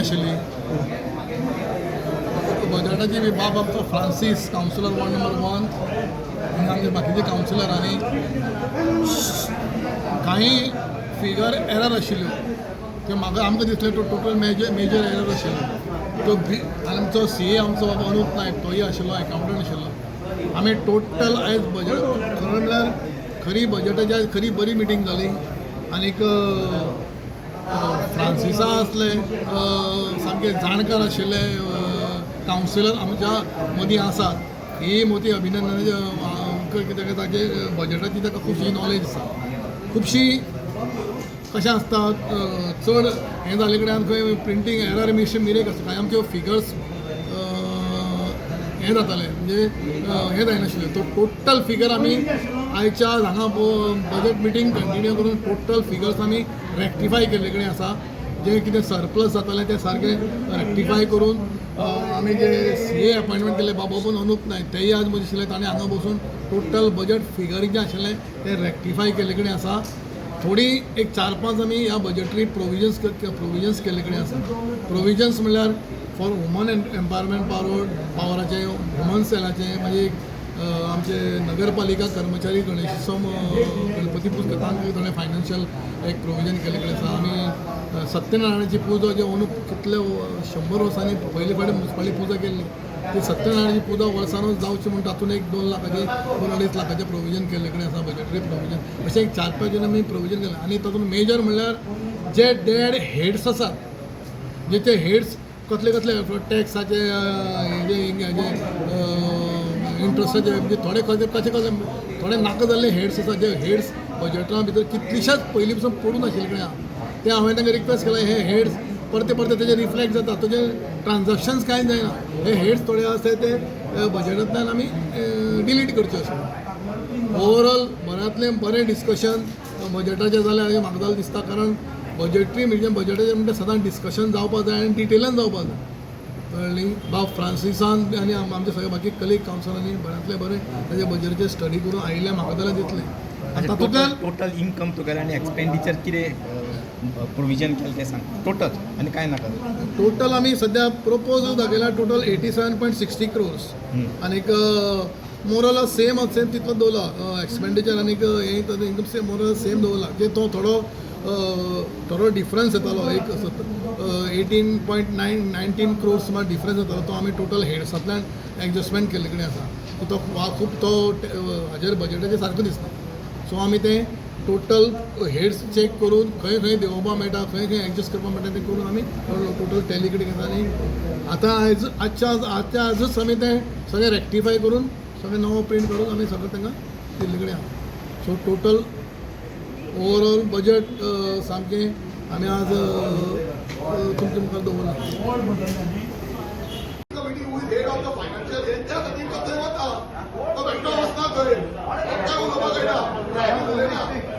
आशिल्ली बजेटाची बाब आमचो फ्रांसीस कावन्सिलर वॉर्ड नंबर 1 आनी आमचे बाकीचे कावन्सिलरांनी काही फिगर एरर आशिल्ल्यो त्यो म्हाका आमकां दिसलें टोटल मेजर एरर आशिल्लो तो आनी आमचो CA आमचो बाबा अनूप नायक तोय आशिल्लो अकावंटंट आशिल्लो आमी टोटल आयज बजेट खरें म्हणल्यार खरी बजेटाची आयज खरी बरी मिटींग जाली आनीक फ्रांसिसा असले सामके जाणकार आशिल्ले कावन्सिलर आमच्या मदीं आसात ही मोठी अभिनंदनाची कित्याक ताचे बजेटाची ताका खुबशी नॉलेज आसा खुबशी कशें आसता चड हें जाले कडेन खंय प्रिंटींग एरर मिस्टेक आसता कांय आमच्यो फिगर्स हें जातालें म्हणजे हें जायनाशिल्लें तो टोटल फिगर आमी आयच्या हांगा बजेट मिटींग कंटिन्यू करून टोटल फिगर्स आमी रेक्टिफाय केल्ले कडेन आसा जें कितें सरप्लस जातालें तें सारकें रेक्टिफाय करून आमी जे CA अपॉयंटमेंट केले बाबा पण अनूप नायक तेय आज मदीं आशिल्ले ताणें हांगा बसून टोटल बजेट फिगर जें आशिल्लें तें रेक्टिफाय केल्ले कडेन आसा थोडी एक 4-5 आमी ह्या बजेटरी प्रोविजन्स केल्ले कडेन आसा प्रोविजन्स म्हणल्यार फॉर वुमन एम्पावरमेंट पावराचे वुमन सेलाचे म्हणजे आमचे नगरपालिका कर्मचारी गणेशोत्सव गणपती पुजता तांकां ताणें फायनान्शियल एक प्रोविजन केल्ले कडेन आसा आमी सत्यनारायणाची पुजा जे अंदू कितले 100 वर्सांनी पयले फावटी म्युनिसिपालिटी पुजा केल्ली ती सत्यनारायणाची पुजा वर्सानूच जावची म्हूण तातूंत एक 2 लाखाचे 2-2.5 लाखाचें प्रोविजन केल्ले कडेन आसा बजेटरी प्रोविजन अशें एक 4-5 जण आमी प्रोविजन केलें आनी तातूंत मेजर म्हणल्यार जे डेड हेड्स आसात जे ते हेड्स कसले टॅक्साचे हेजे इंट्रस्टाचे म्हणजे थोडे थोडे नाका जाल्ले हेड्स आसा जे हेड्स बजेटा भितर कितलीशाच पयलीं पसून पडून आशिल्ले कडेन आहा ते हांवें तांकां रिक्वेस्ट केला हे हेड्स परते तेजे रिफ्लेक्ट जाता तुजे ट्रान्जॅक्शन्स कांय जायना हे हेड्स थोडे आसा ते बजेटांतल्यान आमी डिलीट करचे अशें ओवरऑल बऱ्यांतलें बरें डिस्कशन बजेटाचें जालें अशें म्हाका जाल्यार दिसता कारण बजेटरी म्हणजे बजेटाचें म्हणटा सदांच डिस्कशन जावपाक जाय आनी डिटेलान जावपाक जाय कळ्ळी बाब फ्रांसिसान आनी आमचे सगळे बाकी कलीग कावन्सिलरांनी बऱ्यांतले बरें तेजे बजेटाचेर स्टडी करून आयिल्ले म्हाका जाल्यार दितलें तातूंतल्यान टोटल इनकम तुगेलें आनी एक्सपेंडिचर कितें प्रोविजन केलें तें सांग टोटल आनी कांय नाका टोटल आमी सद्या प्रोपोजल दाखयला टोटल 87.60 crores आनीक मोरल सेम तितलो दवरला एक्सपेंडिचर आनीक हे इनकम सेम मोरल सेम दवरला जे तो थोडो डिफरन्स येतालो एक 18.19 crores सुमार डिफरन्स येतालो तो आमी टोटल हेड्सांतल्यान एडजस्टमेंट केल्ले कडेन आसा तो खूब तो हाजेर बजेटाचेर सारको दिसता सो आमी तें टोटल हेड्स चेक करून खंय खंय देंवोवपा मेळटा खंय खंय एडजस्ट करपा मेळटा तें करून आमी टोटल टॅली कडेन घेता आनी आतां आजूच आमी तें सगळें रेक्टिफाय करून सगळें नवो प्रिंट करून आमी सगळें तांकां दिल्ले कडेन आहा सो टोटल ओवरऑल बजेट सामकें आमी आज तुमचे मुखार दवरला फायनान्शियल